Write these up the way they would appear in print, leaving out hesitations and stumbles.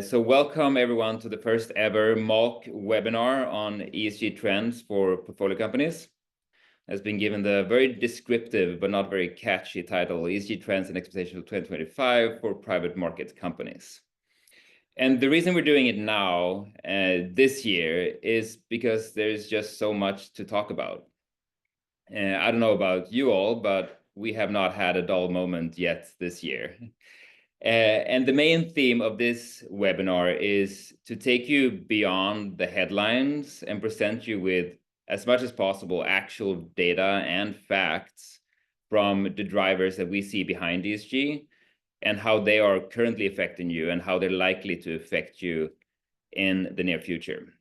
So welcome everyone to the first ever Malk webinar on ESG trends for portfolio companies. Has been given the very descriptive but not very catchy title, ESG Trends and Expectations of 2025 for Private Market Companies. And the reason we're doing it now, this year, is because there's just so much to talk about. I don't know about you all, but we have not had a dull moment yet this year. And the main theme of this webinar is to take you beyond the headlines and present you with, as much as possible, actual data and facts from the drivers that we see behind ESG and how they are currently affecting you and how they're likely to affect you in the near future.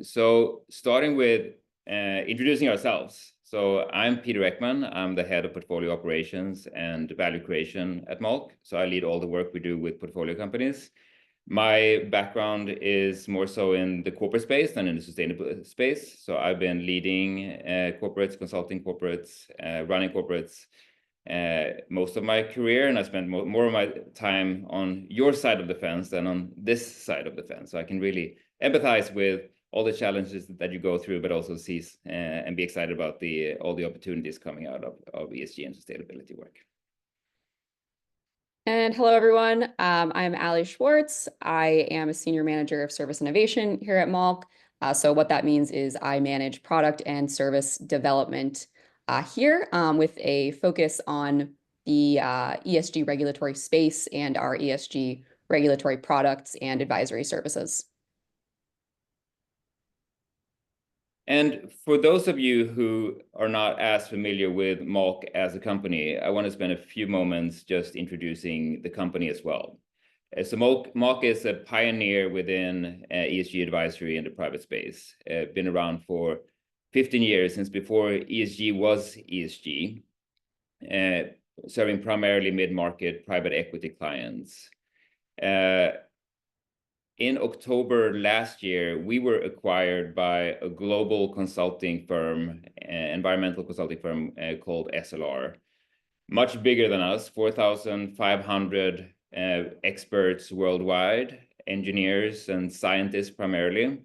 So starting with introducing ourselves. So I'm Peter Ekman. I'm the head of portfolio operations and value creation at Malk. So I lead all the work we do with portfolio companies. My background is more so in the corporate space than in the sustainable space. So I've been leading corporates, consulting corporates, running corporates most of my career, and I spent more of my time on your side of the fence than on this side of the fence. So I can really empathize with all the challenges that you go through, but also seize and be excited about all the opportunities coming out of ESG and sustainability work. And hello, everyone. I'm Ali Schwartz. I am a senior manager of service innovation here at Malk. So what that means is I manage product and service development here with a focus on the ESG regulatory space and our ESG regulatory products and advisory services. And for those of you who are not as familiar with Malk as a company, I want to spend a few moments just introducing the company as well. So Malk is a pioneer within ESG advisory in the private space. Been around for 15 years, since before ESG was ESG, serving primarily mid-market private equity clients. In October last year, we were acquired by a global consulting firm, environmental consulting firm called SLR. Much bigger than us, 4,500 experts worldwide, engineers and scientists primarily.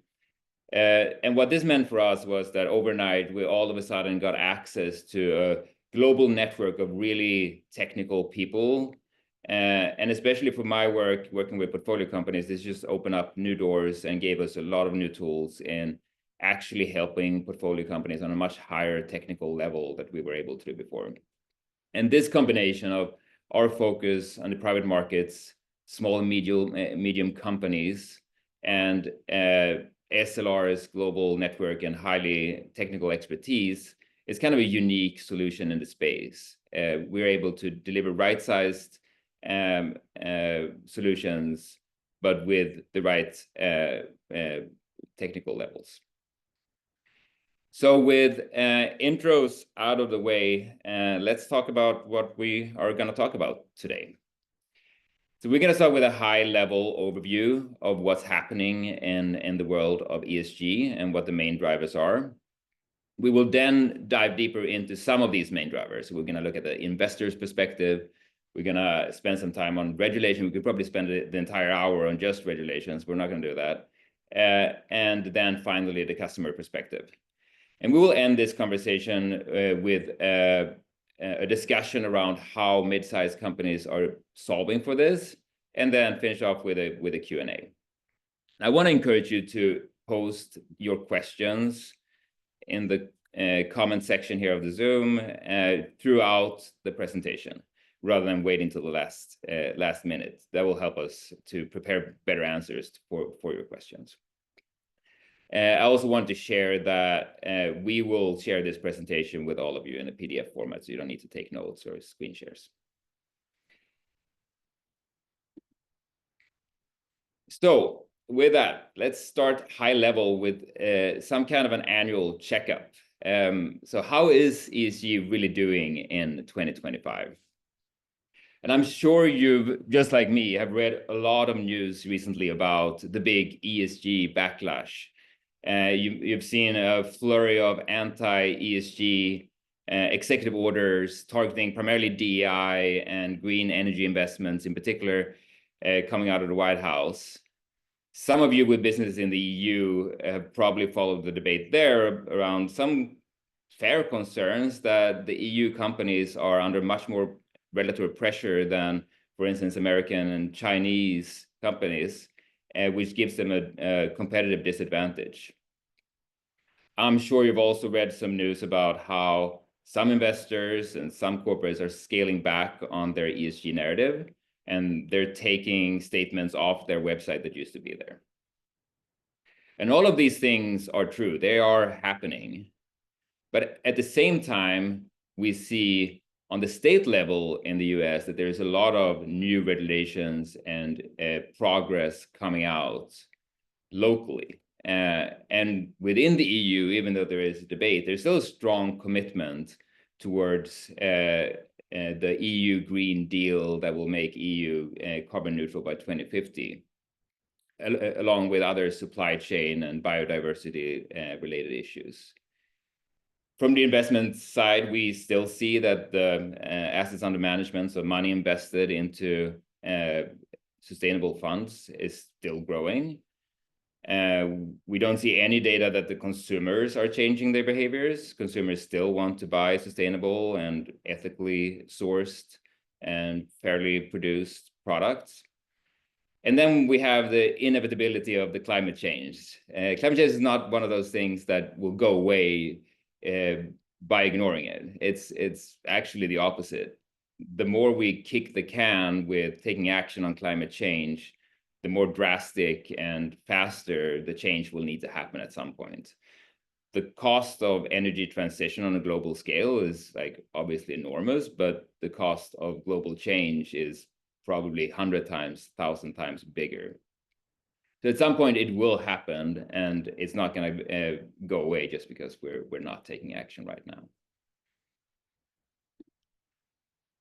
And what this meant for us was that overnight, we all of a sudden got access to a global network of really technical people. And especially for my work, working with portfolio companies, this just opened up new doors and gave us a lot of new tools in actually helping portfolio companies on a much higher technical level that we were able to do before. And this combination of our focus on the private markets, small and medium companies, and SLR's global network and highly technical expertise is kind of a unique solution in the space. We're able to deliver right-sized solutions, but with the right technical levels. So with intros out of the way, let's talk about what we are going to talk about today. So we're going to start with a high-level overview of what's happening in the world of ESG and what the main drivers are. We will then dive deeper into some of these main drivers. We're going to look at the investor's perspective. We're going to spend some time on regulation. We could probably spend the entire hour on just regulations. We're not going to do that. And then finally, the customer perspective. And we will end this conversation with a discussion around how mid-sized companies are solving for this, and then finish off with a Q&A. I want to encourage you to post your questions in the comment section here of the Zoom throughout the presentation, rather than waiting till the last minute. That will help us to prepare better answers for your questions. I also want to share that we will share this presentation with all of you in a PDF format, so you don't need to take notes or screen shares. So with that, let's start high level with some kind of an annual checkup. So how is ESG really doing in 2025? And I'm sure you've, just like me, have read a lot of news recently about the big ESG backlash. You've seen a flurry of anti-ESG executive orders targeting primarily DEI and green energy investments in particular. coming out of the White House. Some of you with businesses in the EU have probably followed the debate there around some fair concerns that the EU companies are under much more regulatory pressure than, for instance, American and Chinese companies, which gives them a competitive disadvantage. I'm sure you've also read some news about how some investors and some corporates are scaling back on their ESG narrative, and they're taking statements off their website that used to be there. And all of these things are true. They are happening. But at the same time, we see on the state level in the US that there's a lot of new regulations and progress coming out locally. And within the EU, even though there is a debate, there's still a strong commitment towards the EU Green Deal that will make EU carbon neutral by 2050, along with other supply chain and biodiversity related issues. From the investment side, we still see that the assets under management, so money invested into sustainable funds, is still growing. We don't see any data that the consumers are changing their behaviors. Consumers still want to buy sustainable and ethically sourced and fairly produced products. And then we have the inevitability of the climate change. Climate change is not one of those things that will go away by ignoring it. It's actually the opposite. The more we kick the can with taking action on climate change, the more drastic and faster the change will need to happen at some point. The cost of energy transition on a global scale is like obviously enormous, but the cost of global change is probably 100 times, 1,000 times bigger. So at some point it will happen, and it's not going to go away just because we're not taking action right now.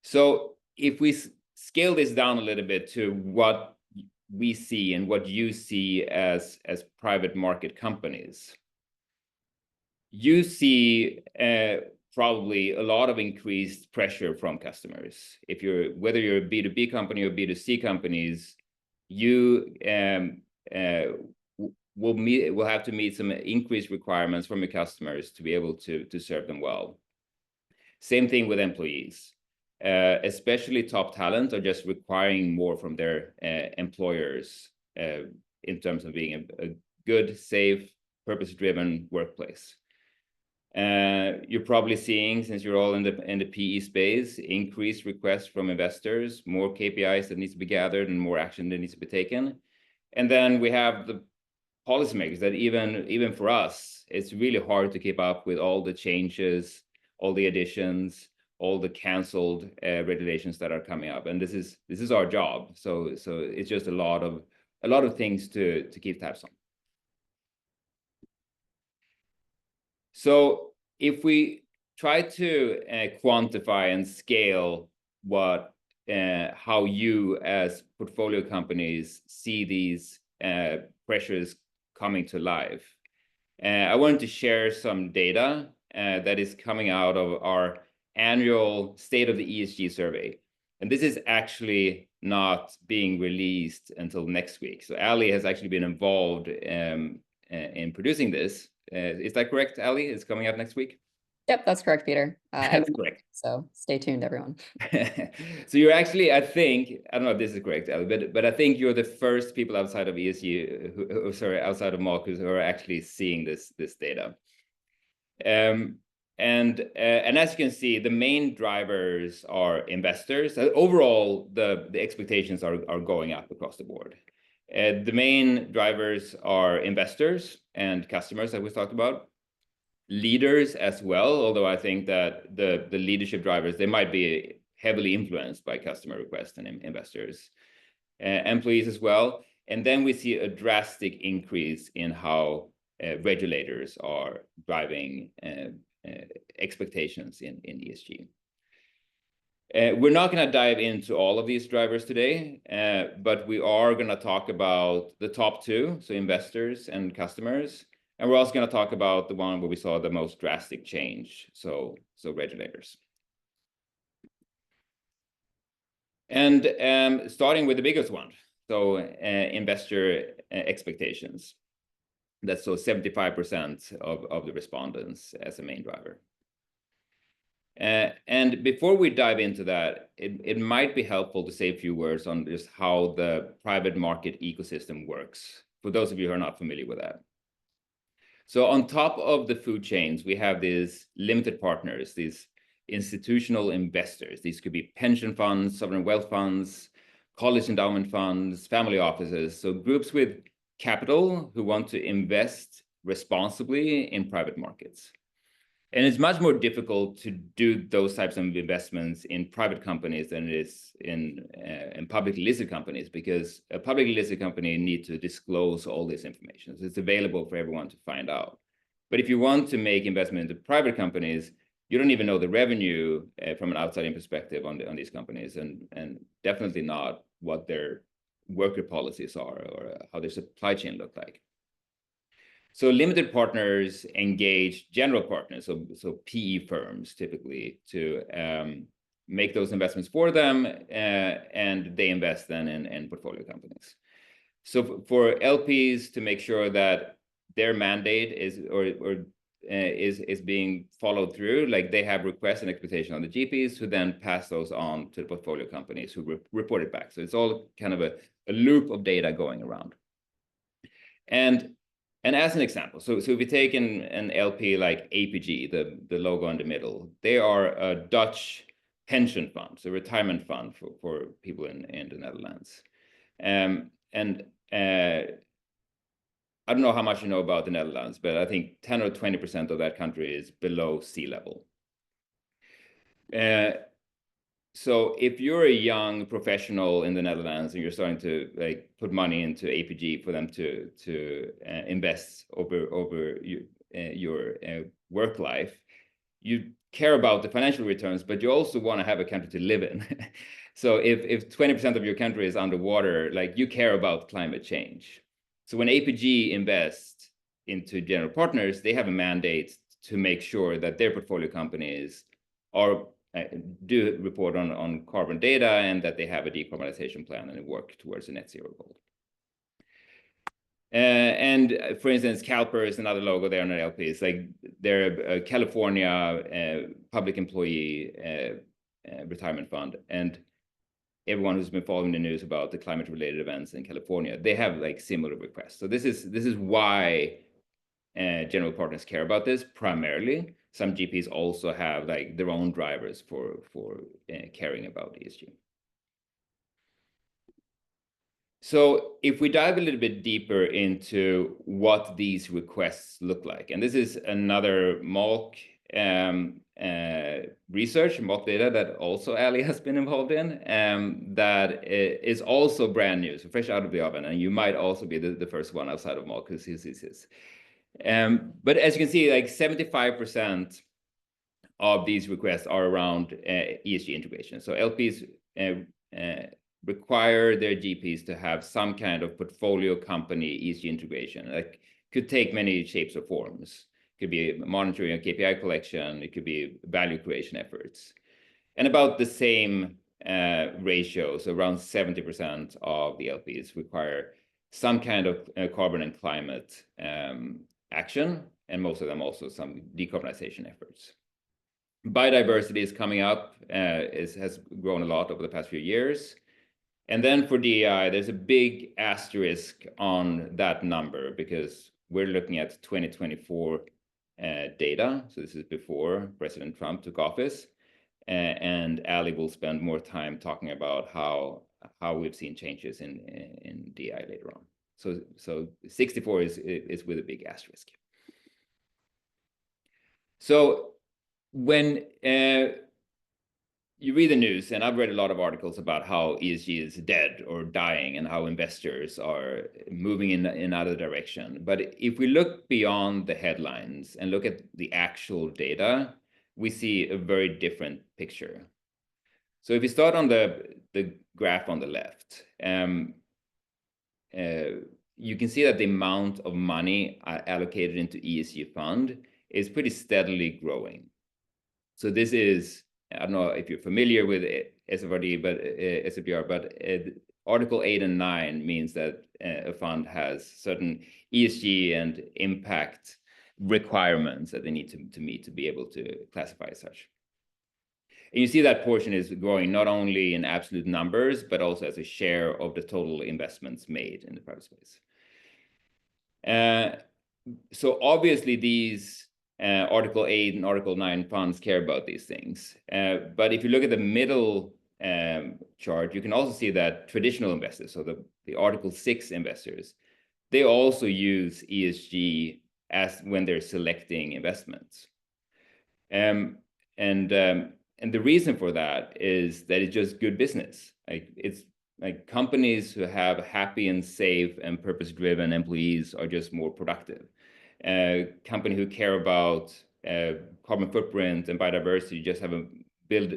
So if we scale this down a little bit to what we see and what you see as private market companies, you see probably a lot of increased pressure from customers. If whether you're a B2B company or B2C companies, you will have to meet some increased requirements from your customers to be able to serve them well. Same thing with employees. Especially top talent are just requiring more from their employers in terms of being a good, safe, purpose-driven workplace. You're probably seeing, since you're all in the PE space, increased requests from investors, more KPIs that needs to be gathered and more action that needs to be taken. And then we have the policymakers that even for us, it's really hard to keep up with all the changes, all the additions, all the canceled regulations that are coming up, and this is our job. So it's just a lot of things to keep tabs on. So if we try to quantify and scale how you as portfolio companies see these pressures coming to life, I wanted to share some data that is coming out of our annual State of the ESG survey. And this is actually not being released until next week. So Ali has actually been involved in producing this. Is that correct, Ali? It's coming out next week? Yep, that's correct, Peter. That's correct. So stay tuned, everyone. So you're actually, I think, I don't know if this is correct, Ali, but I think you're the first people outside of ESG, outside of Malk, who are actually seeing this data. And as you can see, the main drivers are investors. Overall, the expectations are going up across the board. The main drivers are investors and customers that we talked about. Leaders as well, although I think that the leadership drivers, they might be heavily influenced by customer requests and investors. Employees as well. And then we see a drastic increase in how regulators are driving expectations in ESG. We're not going to dive into all of these drivers today, but we are going to talk about the top two, so investors and customers. And we're also going to talk about the one where we saw the most drastic change, so regulators. And starting with the biggest one, So investor expectations. That's so 75% of the respondents as a main driver. And before we dive into that, it might be helpful to say a few words on just how the private market ecosystem works, for those of you who are not familiar with that. So on top of the food chains, we have these limited partners, these institutional investors. These could be pension funds, sovereign wealth funds, college endowment funds, family offices. So groups with capital who want to invest responsibly in private markets. And it's much more difficult to do those types of investments in private companies than it is in publicly listed companies, because a publicly listed company needs to disclose all this information. So it's available for everyone to find out. But if you want to make investment into private companies, you don't even know the revenue from an outside-in perspective on these companies, and definitely not what their worker policies are or how their supply chain look like. So limited partners engage general partners, so PE firms typically, to make those investments for them, and they invest then in portfolio companies. So for LPs to make sure that their mandate is being followed through, like they have requests and expectations on the GPs who then pass those on to the portfolio companies who report it back. So it's all kind of a loop of data going around. And as an example, so if we take an LP like APG, the logo in the middle, they are a Dutch pension fund, so retirement fund for people in the Netherlands. I don't know how much you know about the Netherlands, but I think 10 or 20% of that country is below sea level. So if you're a young professional in the Netherlands and you're starting to like put money into APG for them to invest over your work life, you care about the financial returns, but you also want to have a country to live in. So if 20% of your country is underwater, like you care about climate change. So when APG invests into general partners, they have a mandate to make sure that their portfolio companies are do report on carbon data and that they have a decarbonization plan and work towards a net zero goal. And for instance, CalPER is another logo there on the LPs. Like they're a California public employee retirement fund, and everyone who's been following the news about the climate-related events in California, they have like similar requests. So this is why general partners care about this primarily. Some GPs also have like their own drivers for caring about ESG. So if we dive a little bit deeper into what these requests look like, and this is another MALC research, MALC data that also Ali has been involved in, that is also brand new, so fresh out of the oven, and you might also be the first one outside of MALC who sees this. But as you can see, like 75% of these requests are around ESG integration. So LPs require their GPs to have some kind of portfolio company ESG integration. Like could take many shapes or forms. It could be monitoring and KPI collection. It could be value creation efforts. And about the same ratio, so around 70% of the LPs require some kind of carbon and climate action, and most of them also some decarbonization efforts. Biodiversity is coming up, has grown a lot over the past few years. And then for DEI, there's a big asterisk on that number because we're looking at 2024 data. So this is before President Trump took office. And Ali will spend more time talking about how we've seen changes in DEI later on. So 64 is with a big asterisk. So when you read the news, and I've read a lot of articles about how ESG is dead or dying and how investors are moving in another direction. But if we look beyond the headlines and look at the actual data, we see a very different picture. So if you start on the graph on the left, you can see that the amount of money allocated into ESG fund is pretty steadily growing. So this is, I don't know if you're familiar with SFRD, but SFDR, but Article 8 and 9 means that a fund has certain ESG and impact requirements that they need to meet to be able to classify as such. And you see that portion is growing not only in absolute numbers, but also as a share of the total investments made in the private space. So obviously these Article 8 and Article 9 funds care about these things. But if you look at the middle chart, you can also see that traditional investors, so the Article 6 investors, they also use ESG as when they're selecting investments. And the reason for that is that it's just good business. It's like companies who have happy and safe and purpose-driven employees are just more productive. Company who care about carbon footprint and biodiversity just have build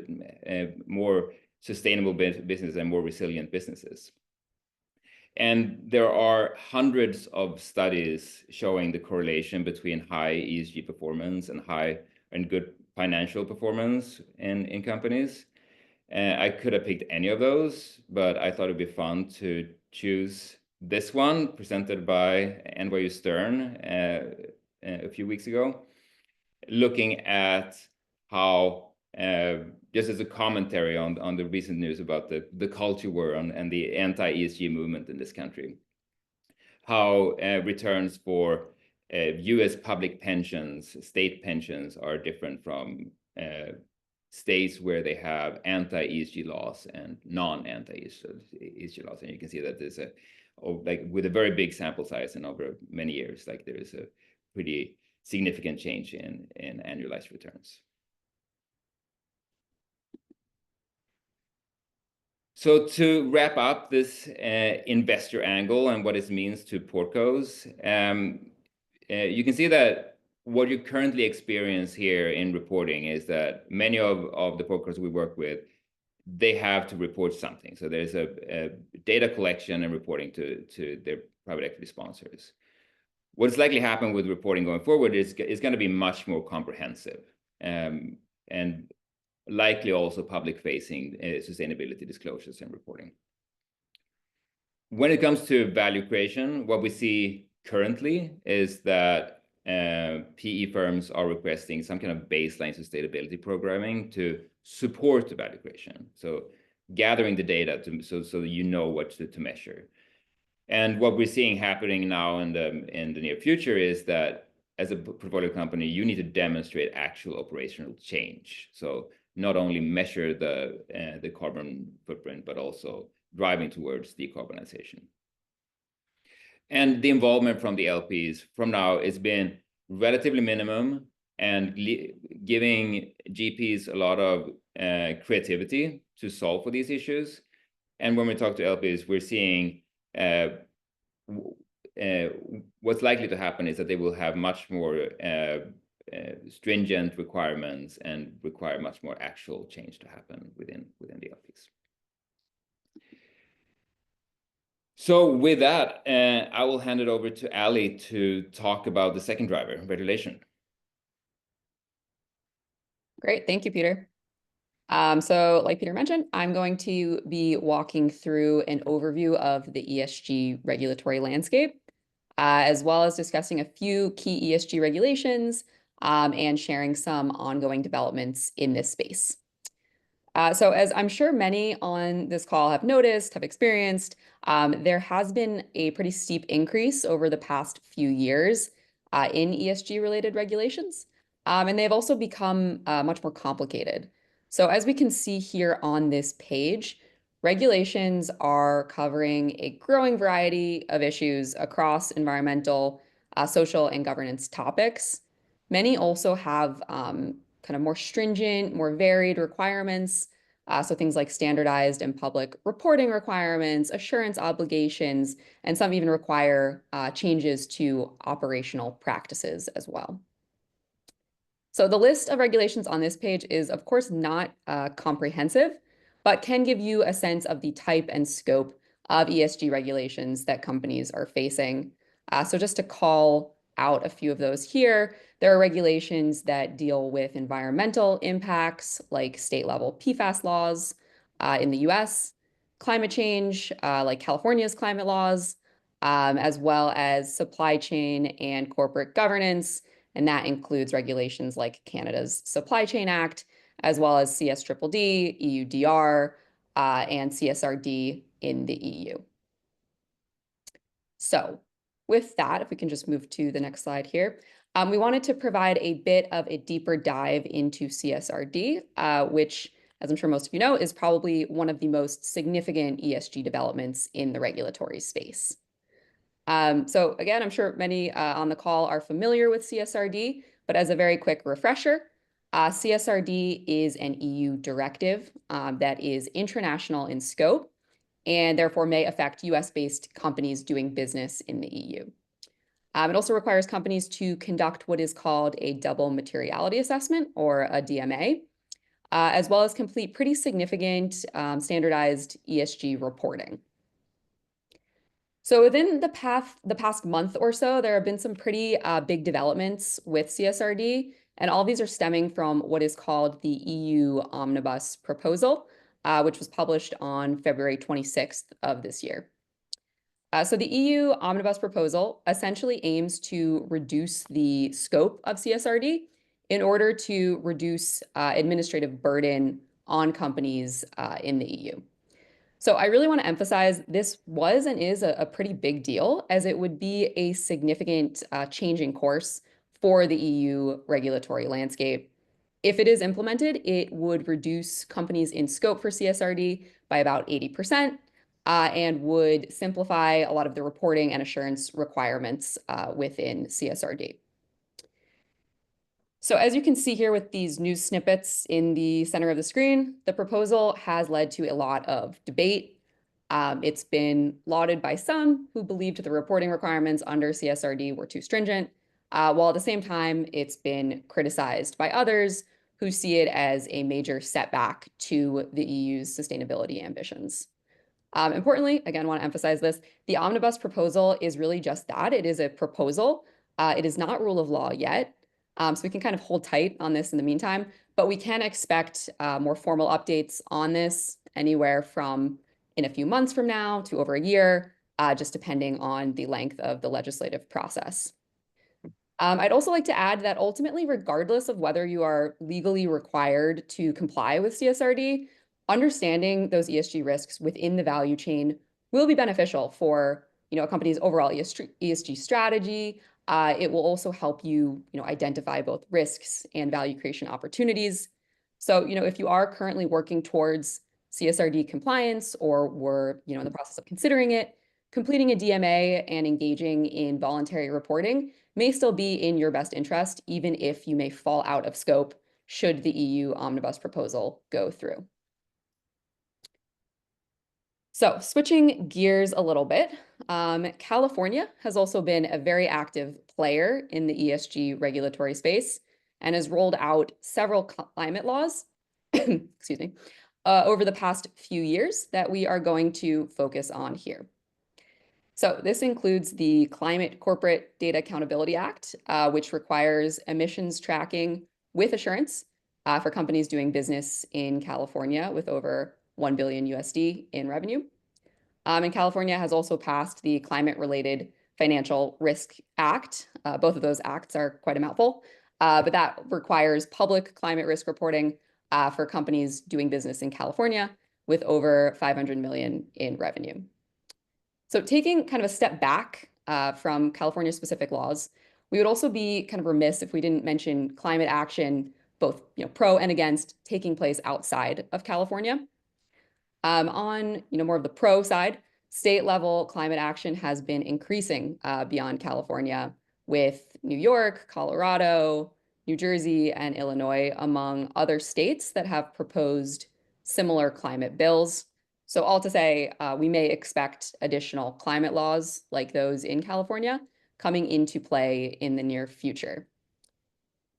more sustainable business and more resilient businesses. And there are hundreds of studies showing the correlation between high ESG performance and high and good financial performance in companies. I could have picked any of those, but I thought it'd be fun to choose this one presented by NYU Stern a few weeks ago, looking at how, just as a commentary on the recent news about the culture war and the anti-ESG movement in this country, how returns for US public pensions, state pensions, are different from states where they have anti-ESG laws and non-anti-ESG laws. And you can see that there's like with a very big sample size and over many years, like there is a pretty significant change in annualized returns. So to wrap up this investor angle and what it means to portcos, you can see that what you currently experience here in reporting is that many of the portcos we work with, they have to report something. So there's a data collection and reporting to their private equity sponsors. What's likely to happen with reporting going forward is going to be much more comprehensive and likely also public-facing sustainability disclosures and reporting. When it comes to value creation, what we see currently is that PE firms are requesting some kind of baseline sustainability programming to support the value creation. So gathering the data so you know what to measure. And what we're seeing happening now in the near future is that as a portfolio company, you need to demonstrate actual operational change. So not only measure the carbon footprint, but also driving towards decarbonization. And the involvement from the LPs from now has been relatively minimum and giving GPs a lot of creativity to solve for these issues. And when we talk to LPs, we're seeing what's likely to happen is that they will have much more stringent requirements and require much more actual change to happen within the LPs. So with that, I will hand it over to Ali to talk about the second driver, regulation. Great, thank you, Peter. So like Peter mentioned, I'm going to be walking through an overview of the ESG regulatory landscape, as well as discussing a few key ESG regulations and sharing some ongoing developments in this space. So as I'm sure many on this call have noticed, have experienced, there has been a pretty steep increase over the past few years in ESG-related regulations, and they've also become much more complicated. So as we can see here on this page, regulations are covering a growing variety of issues across environmental, social, and governance topics. Many also have kind of more stringent, more varied requirements. So things like standardized and public reporting requirements, assurance obligations, and some even require changes to operational practices as well. So the list of regulations on this page is, of course, not comprehensive, but can give you a sense of the type and scope of ESG regulations that companies are facing. So just to call out a few of those here, there are regulations that deal with environmental impacts, like state-level PFAS laws in the US, climate change, like California's climate laws, as well as supply chain and corporate governance. And that includes regulations like Canada's Supply Chain Act, as well as CSRD, EUDR, and CSRD in the EU. So with that, if we can just move to the next slide here, we wanted to provide a bit of a deeper dive into CSRD, which, as I'm sure most of you know, is probably one of the most significant ESG developments in the regulatory space. So again, I'm sure many on the call are familiar with CSRD, but as a very quick refresher, CSRD is an EU directive that is international in scope and therefore may affect US-based companies doing business in the EU. It also requires companies to conduct what is called a double materiality assessment, or a DMA, as well as complete pretty significant standardized ESG reporting. So within the past month or so, there have been some pretty big developments with CSRD, and all of these are stemming from what is called the EU Omnibus proposal, which was published on February 26th of this year. So the EU Omnibus proposal essentially aims to reduce the scope of CSRD in order to reduce administrative burden on companies in the EU. So I really want to emphasize this was and is a pretty big deal, as it would be a significant change in course for the EU regulatory landscape. If it is implemented, it would reduce companies in scope for CSRD by about 80%, and would simplify a lot of the reporting and assurance requirements within CSRD. So as you can see here with these news snippets in the center of the screen, the proposal has led to a lot of debate. It's been lauded by some who believed the reporting requirements under CSRD were too stringent, while at the same time, it's been criticized by others who see it as a major setback to the EU's sustainability ambitions. Importantly, again, want to emphasize this, the omnibus proposal is really just that. It is a proposal. It is not rule of law yet. So we can kind of hold tight on this in the meantime, but we can expect more formal updates on this anywhere from in a few months from now to over a year, just depending on the length of the legislative process. I'd also like to add that ultimately, regardless of whether you are legally required to comply with CSRD, understanding those ESG risks within the value chain will be beneficial for a company's overall ESG strategy. It will also help you identify both risks and value creation opportunities. So if you are currently working towards CSRD compliance, or were in the process of considering it, completing a DMA and engaging in voluntary reporting may still be in your best interest, even if you may fall out of scope should the EU Omnibus proposal go through. So switching gears a little bit, California has also been a very active player in the ESG regulatory space and has rolled out several climate laws, excuse me, over the past few years that we are going to focus on here. So this includes the Climate Corporate Data Accountability Act, which requires emissions tracking with assurance for companies doing business in California with over 1 billion USD in revenue. And California has also passed the Climate-Related Financial Risk Act. Both of those acts are quite a mouthful, but that requires public climate risk reporting for companies doing business in California with over 500 million in revenue. So taking kind of a step back from California-specific laws, we would also be kind of remiss if we didn't mention climate action, both pro and against, taking place outside of California. On more of the pro side, state-level climate action has been increasing beyond California, with New York, Colorado, New Jersey, and Illinois among other states that have proposed similar climate bills. So all to say, we may expect additional climate laws like those in California coming into play in the near future.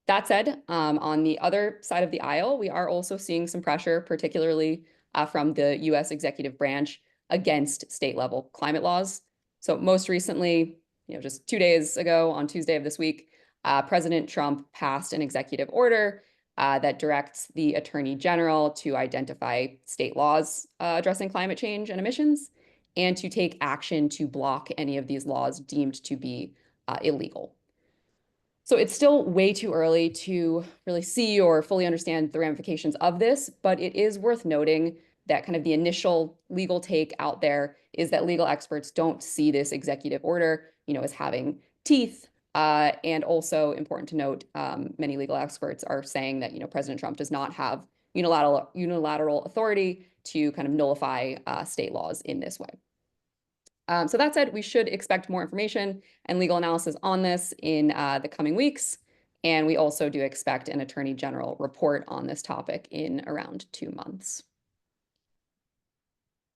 That said, on the other side of the aisle, we are also seeing some pressure, particularly from the US executive branch against state-level climate laws. So most recently, just 2 days ago, on Tuesday of this week, President Trump passed an executive order that directs the Attorney General to identify state laws addressing climate change and emissions, and to take action to block any of these laws deemed to be illegal. So it's still way too early to really see or fully understand the ramifications of this, but it is worth noting that kind of the initial legal take out there is that legal experts don't see this executive order, as having teeth. And also important to note, many legal experts are saying that, President Trump does not have unilateral authority to kind of nullify state laws in this way. So that said, we should expect more information and legal analysis on this in the coming weeks. And we also do expect an Attorney General report on this topic in around 2 months.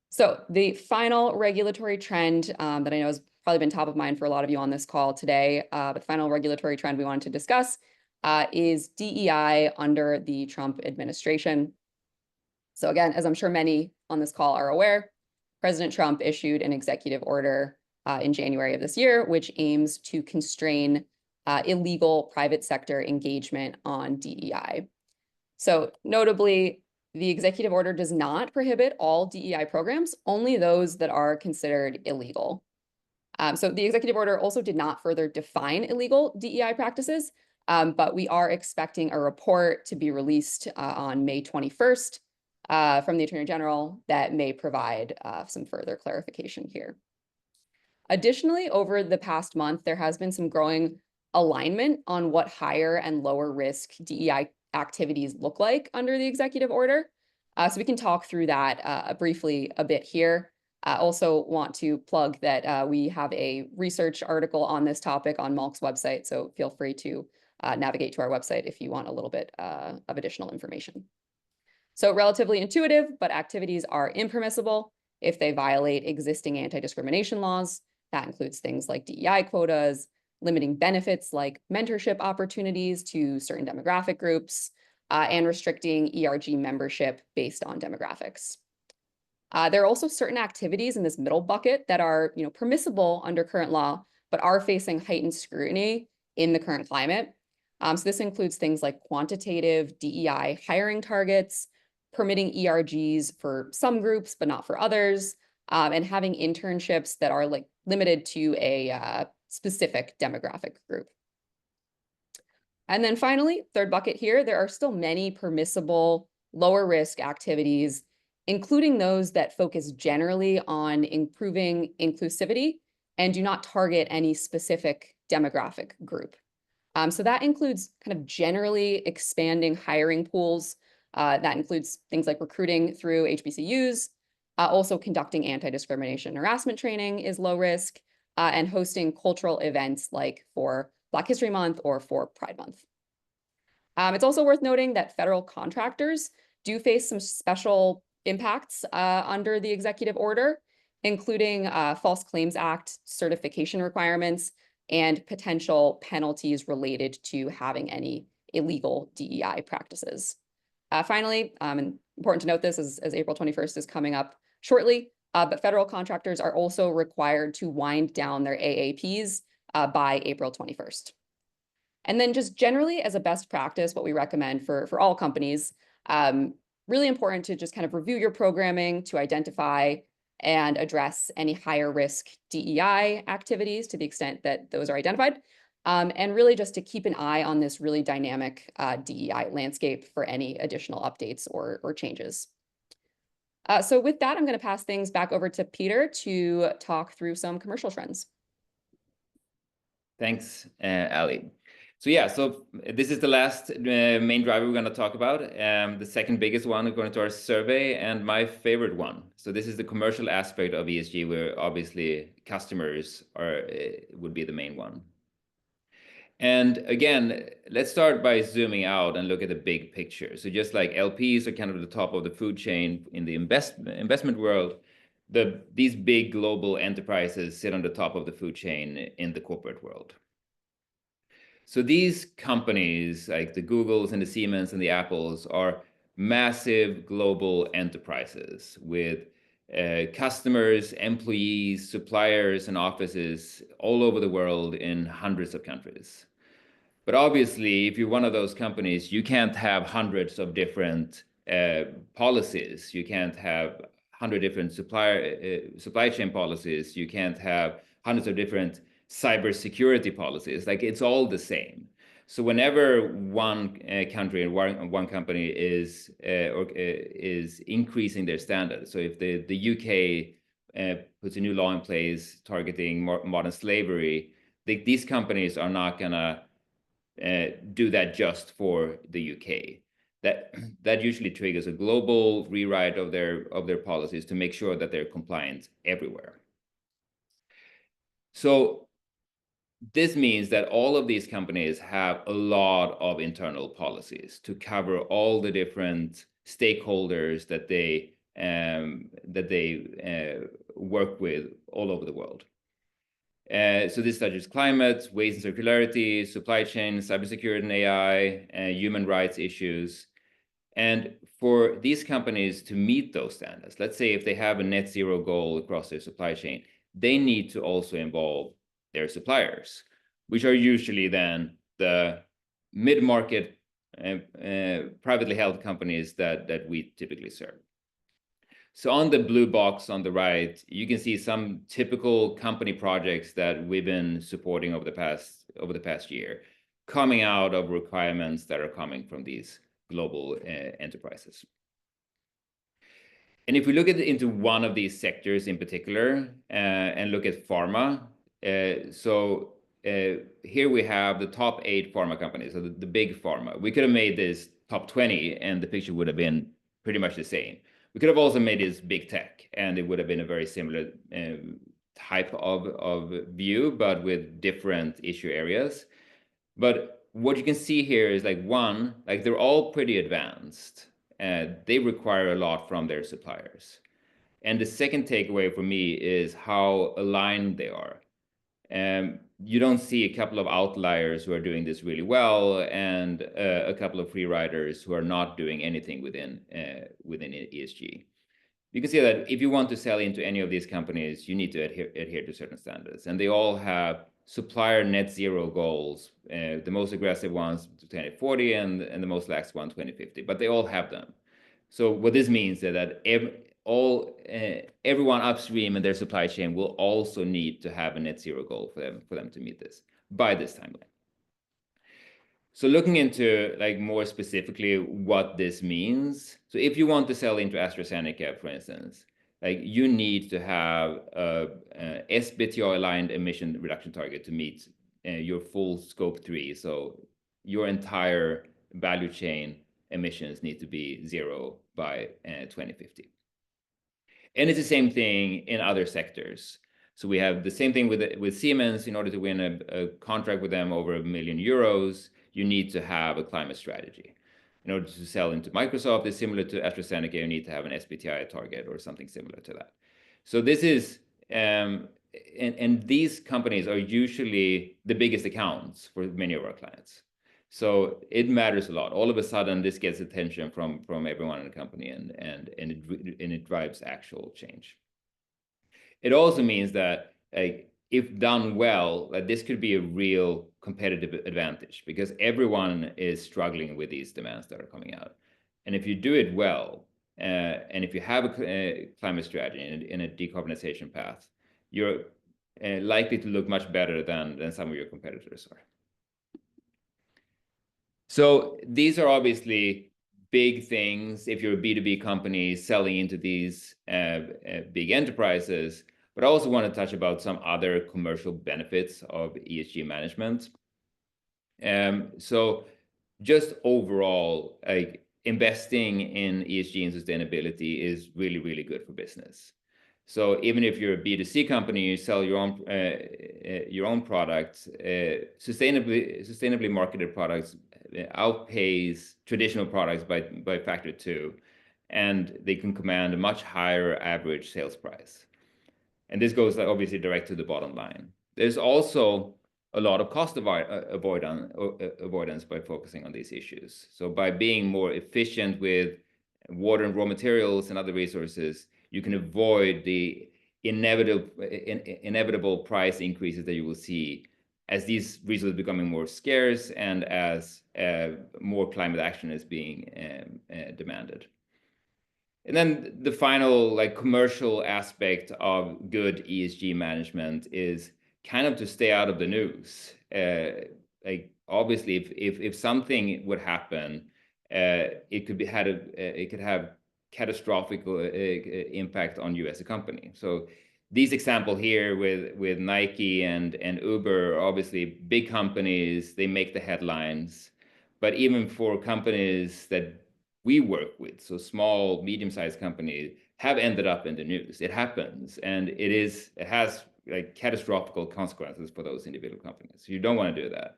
So the final regulatory trend that I know has probably been top of mind for a lot of you on this call today, but the final regulatory trend we wanted to discuss is DEI under the Trump administration. So again, as I'm sure many on this call are aware, President Trump issued an executive order in January of this year, which aims to constrain illegal private sector engagement on DEI. So notably, the executive order does not prohibit all DEI programs, only those that are considered illegal. So the executive order also did not further define illegal DEI practices, but we are expecting a report to be released on May 21st from the Attorney General that may provide some further clarification here. Additionally, over the past month, there has been some growing alignment on what higher and lower risk DEI activities look like under the executive order. So we can talk through that briefly a bit here. I also want to plug that we have a research article on this topic on MALC's website, so feel free to navigate to our website if you want a little bit of additional information. So relatively intuitive, but activities are impermissible if they violate existing anti-discrimination laws. That includes things like DEI quotas, limiting benefits like mentorship opportunities to certain demographic groups, and restricting ERG membership based on demographics. There are also certain activities in this middle bucket that are, permissible under current law, but are facing heightened scrutiny in the current climate. So this includes things like quantitative DEI hiring targets, permitting ERGs for some groups, but not for others, and having internships that are limited to a specific demographic group. And then finally, third bucket here, there are still many permissible lower risk activities, including those that focus generally on improving inclusivity and do not target any specific demographic group. So that includes kind of generally expanding hiring pools. That includes things like recruiting through HBCUs, also conducting anti-discrimination and harassment training is low risk, and hosting cultural events like for Black History Month or for Pride Month. It's also worth noting that federal contractors do face some special impacts under the executive order, including False Claims Act certification requirements and potential penalties related to having any illegal DEI practices. Finally, and important to note this as April 21st is coming up shortly, but federal contractors are also required to wind down their AAPs by April 21st. And then just generally as a best practice, what we recommend for all companies, really important to just kind of review your programming to identify and address any higher risk DEI activities to the extent that those are identified. And really just to keep an eye on this really dynamic DEI landscape for any additional updates or changes. So with that, I'm going to pass things back over to Peter to talk through some commercial trends. Thanks, Ali. So yeah, so this is the last main driver we're going to talk about. The second biggest one according to our survey, and my favorite one. So this is the commercial aspect of ESG, where obviously customers would be the main one. And again, let's start by zooming out and look at the big picture. So just like LPs are kind of the top of the food chain in the investment world, these big global enterprises sit on the top of the food chain in the corporate world. So these companies like the Googles and the Siemens and the Apples are massive global enterprises with customers, employees, suppliers, and offices all over the world in hundreds of countries. But obviously, if you're one of those companies, you can't have hundreds of different policies. You can't have 100 different supply chain policies. You can't have hundreds of different cybersecurity policies. Like, it's all the same. So whenever one country and one company is increasing their standards, so if the UK puts a new law in place targeting modern slavery, these companies are not gonna do that just for the UK. That usually triggers a global rewrite of their policies to make sure that they're compliant everywhere. So this means that all of these companies have a lot of internal policies to cover all the different stakeholders that they work with all over the world. So this touches climate, waste and circularity, supply chain, cybersecurity and AI, human rights issues. And for these companies to meet those standards, let's say if they have a net zero goal across their supply chain, they need to also involve their suppliers, which are usually then the mid-market privately held companies that we typically serve. So on the blue box on the right, you can see some typical company projects that we've been supporting over the past year, coming out of requirements that are coming from these global enterprises. And if we look into one of these sectors in particular and look at pharma, here we have the top 8 pharma companies, so the big pharma. We could have made this top 20 and the picture would have been pretty much the same. We could have also made this big tech and it would have been a very similar type of view, but with different issue areas. But what you can see here is like they're all pretty advanced. They require a lot from their suppliers. And the second takeaway for me is how aligned they are. You don't see a couple of outliers who are doing this really well and a couple of free riders who are not doing anything within ESG. You can see that if you want to sell into any of these companies, you need to adhere to certain standards. And they all have supplier net zero goals, the most aggressive ones to 2040 and the most lax one 2050, but they all have them. So what this means is that everyone upstream in their supply chain will also need to have a net zero goal for them to meet this by this timeline. So looking into like more specifically what this means. So if you want to sell into AstraZeneca, for instance, like you need to have a SBTi aligned emission reduction target to meet your full scope 3. So your entire value chain emissions need to be zero by 2050. And it's the same thing in other sectors. So we have the same thing with Siemens. In order to win a contract with them over €1 million, you need to have a climate strategy. In order to sell into Microsoft, it's similar to AstraZeneca, you need to have an SBTi target or something similar to that. So this is, and these companies are usually the biggest accounts for many of our clients. So it matters a lot. All of a sudden, this gets attention from everyone in the company, and it drives actual change. It also means that if done well, this could be a real competitive advantage because everyone is struggling with these demands that are coming out. And if you do it well, and if you have a climate strategy and a decarbonization path, you're likely to look much better than some of your competitors are. So these are obviously big things if you're a B2B company selling into these big enterprises, but I also want to touch about some other commercial benefits of ESG management. So just overall, like investing in ESG and sustainability is really, really good for business. So even if you're a B2C company, you sell your own products, sustainably marketed products outpace traditional products by factor 2, and they can command a much higher average sales price. And this goes obviously direct to the bottom line. There's also a lot of cost avoidance by focusing on these issues. So by being more efficient with water and raw materials and other resources, you can avoid the inevitable price increases that you will see as these resources are becoming more scarce and as more climate action is being demanded. And then the final like commercial aspect of good ESG management is kind of to stay out of the news. Like obviously, if something would happen, it could have catastrophic impact on you as a company. So these example here with Nike and Uber are obviously big companies. They make the headlines, but even for companies that we work with, so small, medium-sized companies, have ended up in the news. It happens, and it has like catastrophic consequences for those individual companies. So you don't want to do that.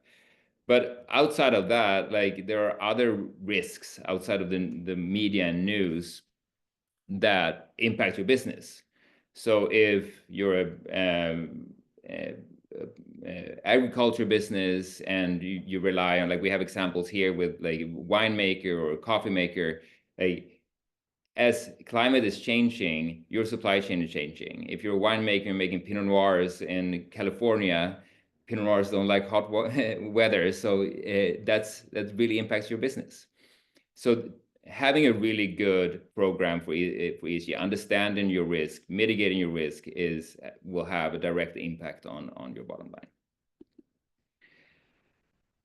But outside of that, like there are other risks outside of the media and news that impact your business. So if you're agriculture business and you rely on, like we have examples here with like winemaker or coffee maker, like as climate is changing, your supply chain is changing. If you're a winemaker making Pinot Noirs in California, Pinot Noirs don't like hot weather, so that really impacts your business. So having a really good program for ESG, understanding your risk, mitigating your risk will have a direct impact on your bottom line.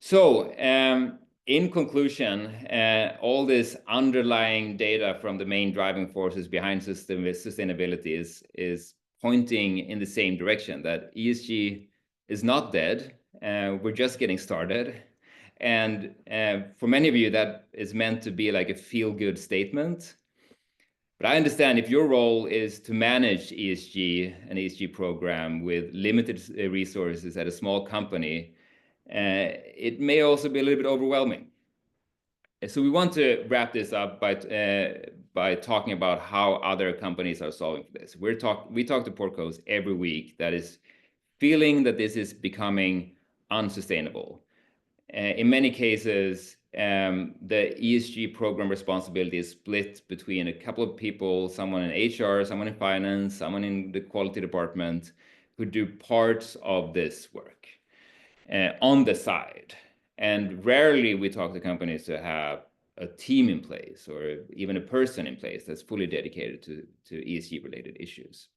So in conclusion, all this underlying data from the main driving forces behind sustainability is pointing in the same direction, that ESG is not dead. We're just getting started. And for many of you, that is meant to be like a feel-good statement. But I understand if your role is to manage an ESG program with limited resources at a small company, it may also be a little bit overwhelming. So we want to wrap this up by talking about how other companies are solving for this. We talk to portcos every week that is feeling that this is becoming unsustainable. In many cases, the ESG program responsibility is split between a couple of people, someone in HR, someone in finance, someone in the quality department, who do parts of this work on the side. And rarely we talk to companies to have a team in place or even a person in place that's fully dedicated to ESG related issues.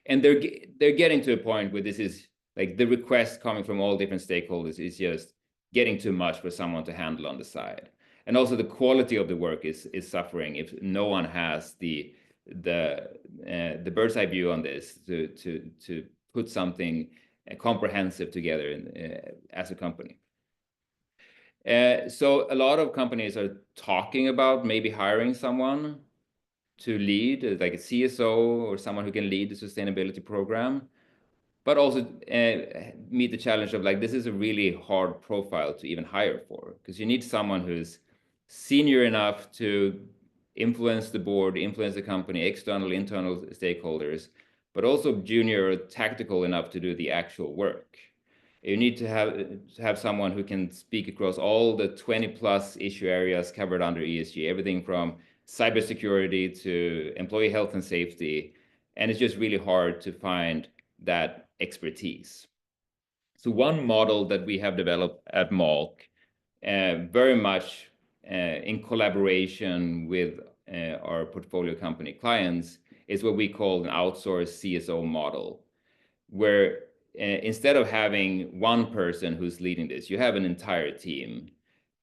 And they're getting to a point where this is like the request coming from all different stakeholders is just getting too much for someone to handle on the side. And also the quality of the work is suffering if no one has the bird's eye view on this to put something comprehensive together as a company. So a lot of companies are talking about maybe hiring someone to lead, like a CSO or someone who can lead the sustainability program, but also meet the challenge of like, this is a really hard profile to even hire for, because you need someone who's senior enough to influence the board, influence the company, external, internal stakeholders, but also junior or tactical enough to do the actual work. You need to have someone who can speak across all the 20 plus issue areas covered under ESG, everything from cybersecurity to employee health and safety. And it's just really hard to find that expertise. So one model that we have developed at Malk, very much in collaboration with our portfolio company clients, is what we call an outsourced CSO model, where instead of having one person who's leading this, you have an entire team.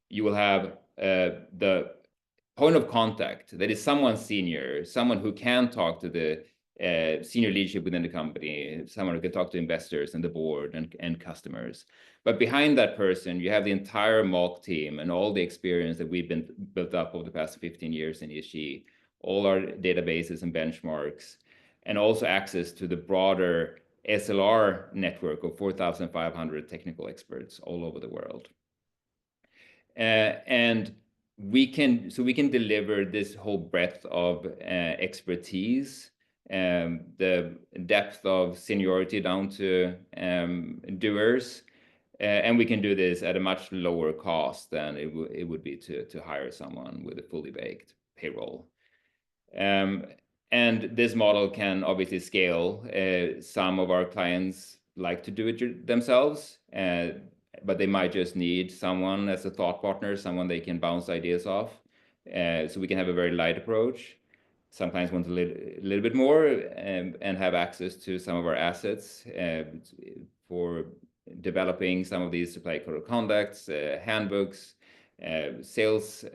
You will have the point of contact that is someone senior, someone who can talk to the senior leadership within the company, someone who can talk to investors and the board and customers. But behind that person, you have the entire Malk team and all the experience that we've been built up over the past 15 years in ESG, all our databases and benchmarks, and also access to the broader SLR network of 4,500 technical experts all over the world. And we can deliver this whole breadth of expertise, the depth of seniority down to doers, and we can do this at a much lower cost than it would be to hire someone with a fully baked payroll. And this model can obviously scale. Some of our clients like to do it themselves, but they might just need someone as a thought partner, someone they can bounce ideas off. So we can have a very light approach. Some clients want a little bit more and have access to some of our assets for developing some of these supply code of conducts, handbooks, sales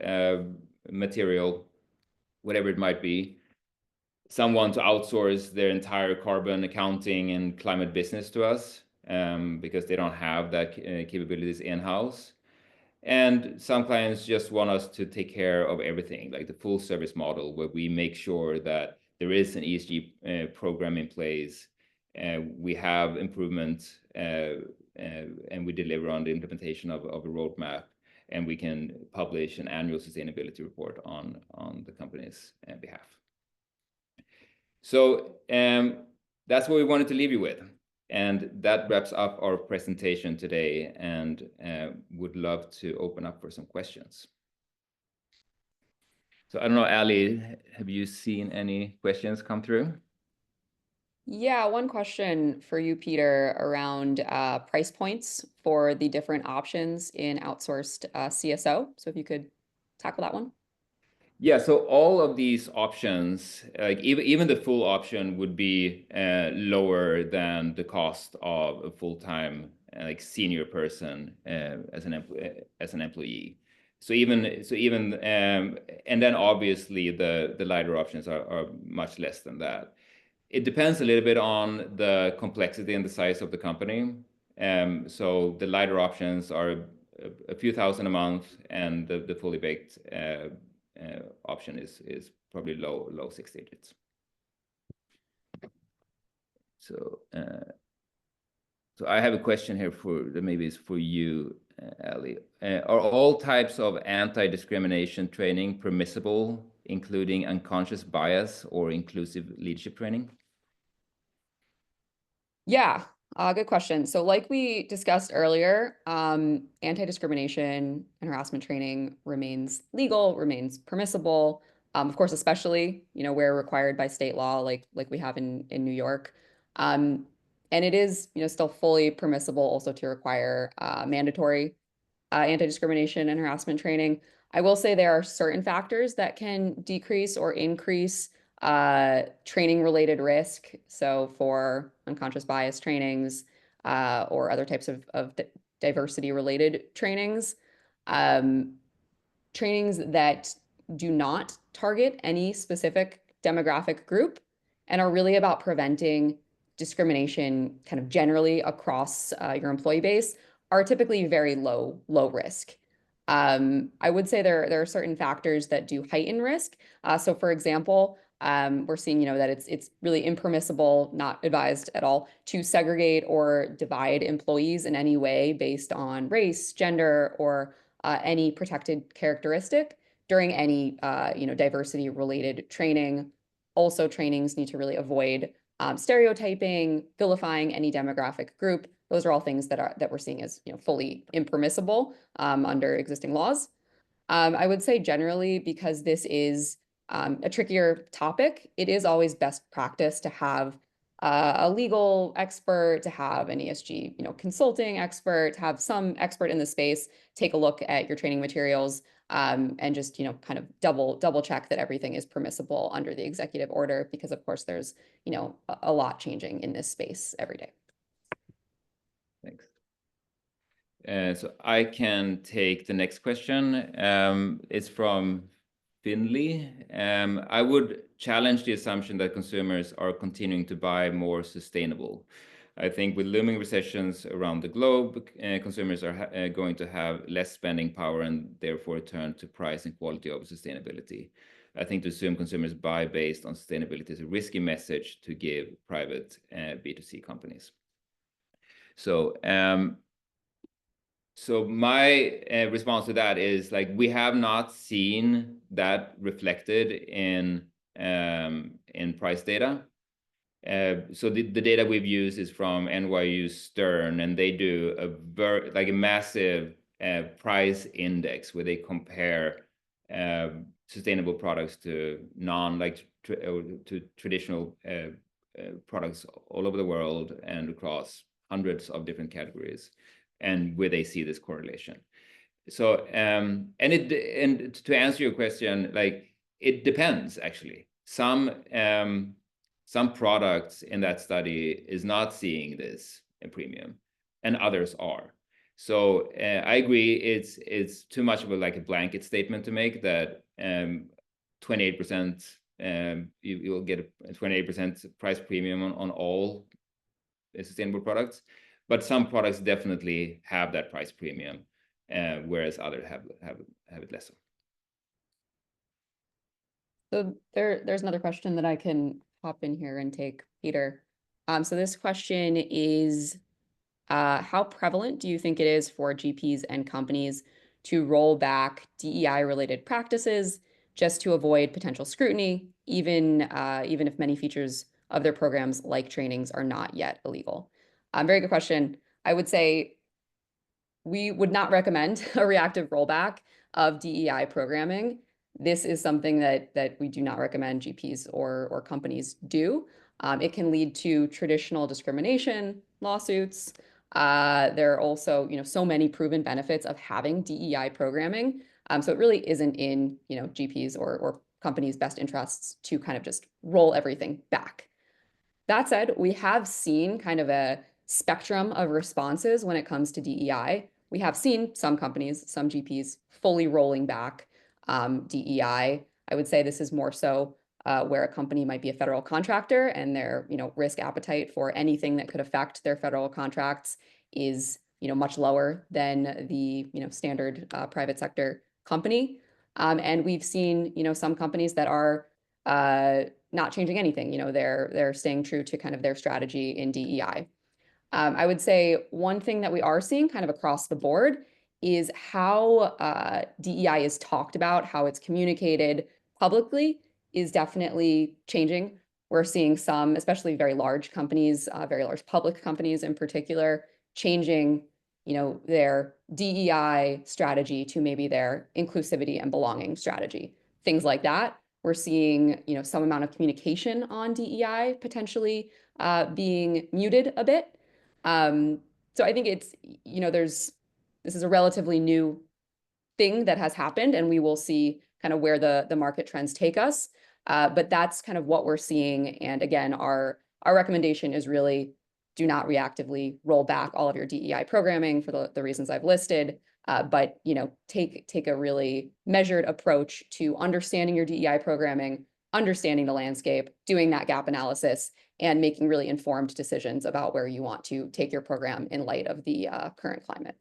material, whatever it might be. Some want to outsource their entire carbon accounting and climate business to us because they don't have that capabilities in-house. And some clients just want us to take care of everything, like the full service model, where we make sure that there is an ESG program in place, we have improvements, and we deliver on the implementation of a roadmap, and we can publish an annual sustainability report on the company's behalf. So that's what we wanted to leave you with. And that wraps up our presentation today, and would love to open up for some questions. So I don't know, Ali, have you seen any questions come through? Yeah, one question for you, Peter, around price points for the different options in outsourced CSO. So if you could tackle that one. Yeah, so all of these options, like even the full option would be lower than the cost of a full-time like senior person as an employee. So even and then obviously the lighter options are much less than that. It depends a little bit on the complexity and the size of the company. So the lighter options are a few thousand a month, and the fully baked option is probably low six digits. So so I have a question here that maybe is for you, Ali. Are all types of anti-discrimination training permissible, including unconscious bias or inclusive leadership training? Yeah, good question. So like we discussed earlier, anti-discrimination and harassment training remains legal, remains permissible. Of course, especially, where required by state law, like we have in New York. And it is, still fully permissible also to require mandatory anti-discrimination and harassment training. I will say there are certain factors that can decrease or increase training-related risk. So for unconscious bias trainings or other types of diversity-related trainings, trainings that do not target any specific demographic group and are really about preventing discrimination kind of generally across your employee base are typically very low risk. I would say there are certain factors that do heighten risk. So for example, we're seeing, that it's really impermissible, not advised at all, to segregate or divide employees in any way based on race, gender, or any protected characteristic during any, diversity-related training. Also, trainings need to really avoid stereotyping, vilifying any demographic group. Those are all things that we're seeing as fully impermissible under existing laws. I would say generally, because this is a trickier topic, it is always best practice to have a legal expert, to have an ESG consulting expert, to have some expert in the space take a look at your training materials and just kind of double check that everything is permissible under the executive order, because of course there's a lot changing in this space every day. Thanks. So I can take the next question. It's from Finley. I would challenge the assumption that consumers are continuing to buy more sustainable. I think with looming recessions around the globe, consumers are going to have less spending power and therefore turn to price and quality over sustainability. I think to assume consumers buy based on sustainability is a risky message to give private B2C companies. So so my response to that is, like, we have not seen that reflected in price data. So the data we've used is from NYU Stern, and they do a massive price index where they compare sustainable products to to traditional products all over the world and across hundreds of different categories, and where they see this correlation. So and to answer your question, like it depends actually. Some products in that study is not seeing this in premium, and others are. So I agree, it's too much of a blanket statement to make that 28% you'll get a 28% price premium on all sustainable products, but some products definitely have that price premium, whereas others have it less so. So there's another question that I can hop in here and take, Peter. So this question is, how prevalent do you think it is for GPs and companies to roll back DEI-related practices just to avoid potential scrutiny, even if many features of their programs, like trainings, are not yet illegal? Very good question. I would say we would not recommend a reactive rollback of DEI programming. This is something that we do not recommend GPs or companies do. It can lead to traditional discrimination lawsuits. There are also, so many proven benefits of having DEI programming. So it really isn't in, GPs or companies' best interests to kind of just roll everything back. That said, we have seen kind of a spectrum of responses when it comes to DEI. We have seen some companies, some GPs fully rolling back DEI. I would say this is more so where a company might be a federal contractor and their risk appetite for anything that could affect their federal contracts is much lower than the standard private sector company. And we've seen some companies that are not changing anything. They're staying true to kind of their strategy in DEI. I would say one thing that we are seeing kind of across the board is how DEI is talked about, how it's communicated publicly is definitely changing. We're seeing some, especially very large companies, very large public companies in particular, changing their DEI strategy to maybe their inclusivity and belonging strategy, things like that. We're seeing some amount of communication on DEI potentially being muted a bit. So I think it's this is a relatively new thing that has happened, and we will see kind of where the market trends take us. But that's kind of what we're seeing. And again, our recommendation is really do not reactively roll back all of your DEI programming for the reasons I've listed. But take a really measured approach to understanding your DEI programming, understanding the landscape, doing that gap analysis, and making really informed decisions about where you want to take your program in light of the current climate.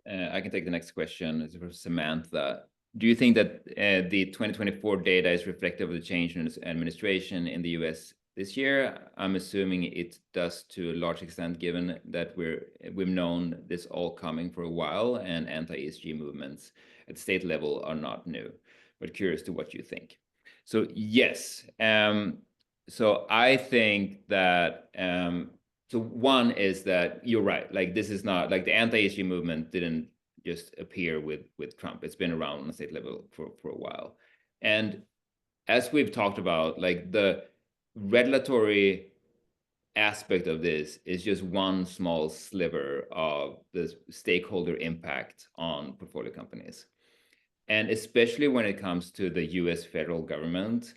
I can take the next question. It's for Samantha. Do you think that the 2024 data is reflective of the change in administration in the US this year? I'm assuming it does to a large extent, given that we've known this all coming for a while, and anti-ESG movements at state level are not new, but curious to what you think. So yes, so I think that so one is that you're right. Like this is not like the anti-ESG movement didn't just appear with Trump. It's been around on the state level for a while, and as we've talked about, like the regulatory aspect of this is just one small sliver of the stakeholder impact on portfolio companies. And especially when it comes to the US federal government,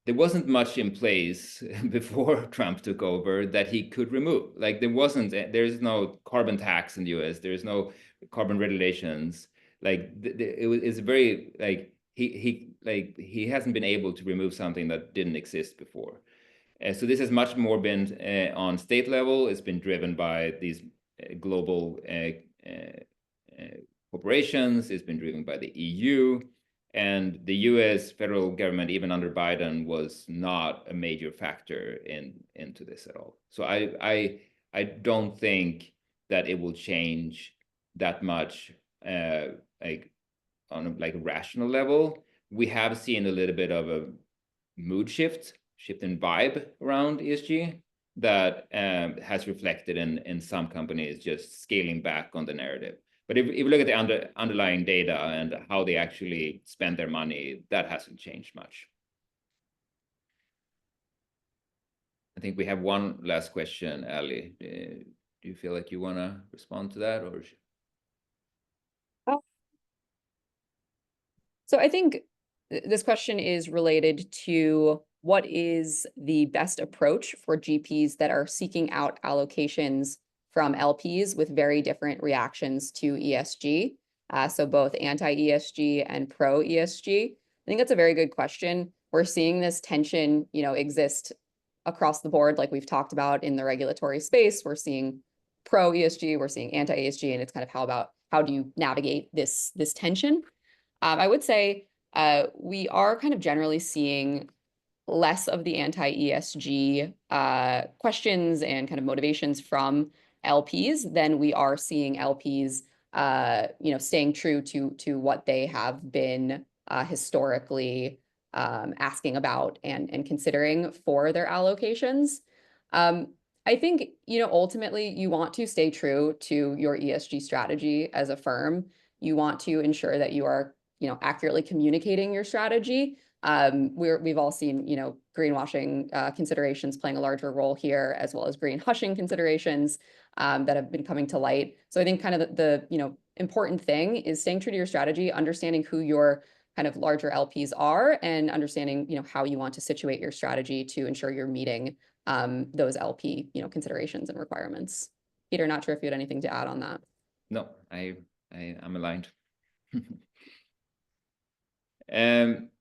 there wasn't much in place before Trump took over that he could remove. Like there's no carbon tax in the US, there's no carbon regulations. Like it's very like he hasn't been able to remove something that didn't exist before. So this has much more been on state level. It's been driven by these global corporations. It's been driven by the EU. And the US federal government, even under Biden, was not a major factor into this at all. So I don't think that it will change that much like on a rational level. We have seen a little bit of a mood shift in vibe around ESG that has reflected in some companies just scaling back on the narrative. But if you look at the underlying data and how they actually spend their money, that hasn't changed much. I think we have one last question, Ali. Do you feel like you want to respond to that, or? So I think this question is related to what is the best approach for GPs that are seeking out allocations from LPs with very different reactions to ESG. So both anti-ESG and pro-ESG. I think that's a very good question. We're seeing this tension, exist across the board, like we've talked about in the regulatory space. We're seeing pro-ESG, we're seeing anti-ESG, and it's kind of how do you navigate this tension? I would say we are kind of generally seeing less of the anti-ESG questions and kind of motivations from LPs than we are seeing LPs, staying true to what they have been historically asking about and considering for their allocations. I think, ultimately you want to stay true to your ESG strategy as a firm. You want to ensure that you are, accurately communicating your strategy. We've all seen, greenwashing considerations playing a larger role here, as well as green hushing considerations that have been coming to light. So I think kind of the important thing is staying true to your strategy, understanding who your kind of larger LPs are, and understanding, how you want to situate your strategy to ensure you're meeting those LP, considerations and requirements. Peter, not sure if you had anything to add on that. No, I'm aligned.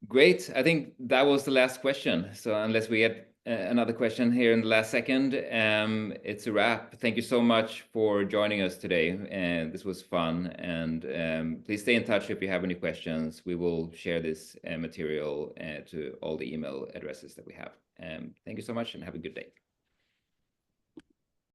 Great. I think that was the last question. So unless we get another question here in the last second, it's a wrap. Thank you so much for joining us today. And this was fun. And please stay in touch if you have any questions. We will share this material to all the email addresses that we have. Thank you so much and have a good day.